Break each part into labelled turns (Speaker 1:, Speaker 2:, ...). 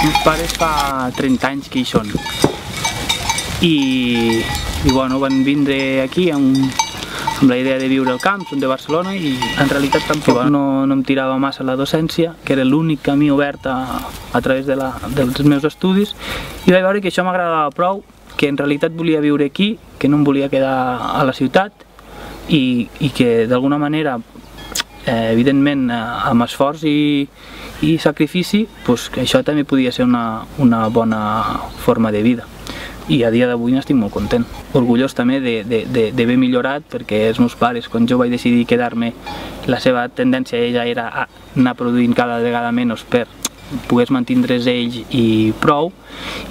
Speaker 1: meus pares fa 30 anys que hi són i bueno, van vindre aquí amb la idea de viure al camp, són de Barcelona i en realitat tampoc no em tirava massa la docència, que era l'únic camí obert a través dels meus estudis, i vaig veure que això m'agradava prou, que en realitat volia viure aquí, que no em volia quedar a la ciutat i que d'alguna manera, evidentment amb esforç i sacrifici, que això també podia ser una bona forma de vida. I a dia d'avui n'estic molt content. Orgullós també d'haver millorat, perquè els meus pares, quan jo vaig decidir quedar-me, la seva tendència ella era anar produint cada vegada menys per poder mantindre's ells i prou,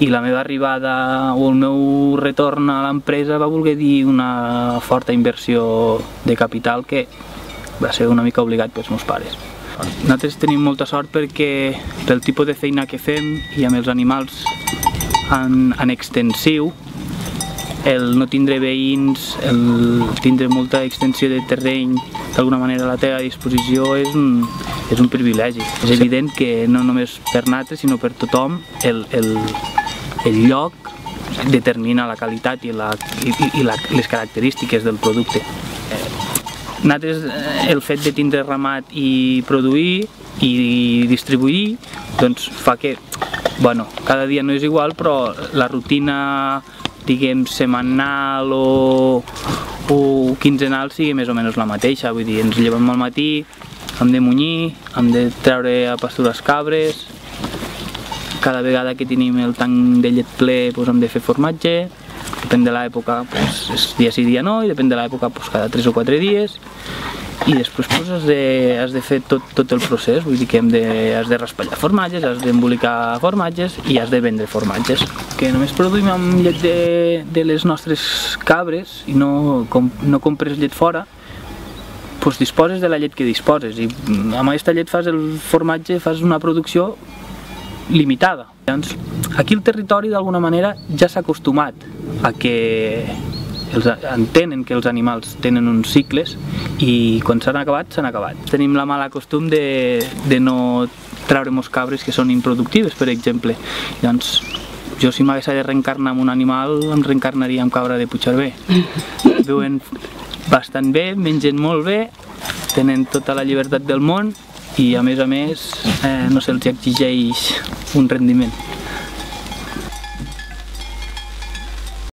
Speaker 1: i la meva arribada o el meu retorn a l'empresa va voler dir una forta inversió de capital que va ser una mica obligat pels meus pares. Nosaltres tenim molta sort perquè pel tipus de feina que fem i amb els animals en extensiu, el no tindre veïns, el tindre molta extensió de terreny d'alguna manera a la teva disposició és un privilegi. És evident que no només per nosaltres sinó per tothom el lloc determina la qualitat i les característiques del producte. Nosaltres el fet de tindre ramat i produir i distribuir doncs fa que cada dia no és igual, però la rutina, diguem, setmanal o quinzenal sigui més o menys la mateixa. Vull dir, ens llevem al matí, hem de munyir, hem de treure a pasturar les cabres, cada vegada que tenim el tanc de llet ple hem de fer formatge, depèn de l'època, és dia sí, dia no, i depèn de l'època cada 3 o 4 dies. I després has de fer tot el procés, vull dir que has de raspallar formatges, has d'embolicar formatges i has de vendre formatges. Que només produïm amb llet de les nostres cabres i no compres llet fora, doncs disposes de la llet que disposes i amb aquesta llet fas el formatge, fas una producció limitada. Aquí el territori d'alguna manera ja s'ha acostumat a que entenen que els animals tenen uns cicles i quan s'han acabat, s'han acabat. Tenim la mala costum de no treure-nos cabres que són improductives, per exemple. Llavors, jo si m'hagués de reencarnar amb un animal, em reencarnaria amb cabra de Puigcerver. Viuen bastant bé, mengen molt bé, tenen tota la llibertat del món i a més no se'ls exigeix un rendiment.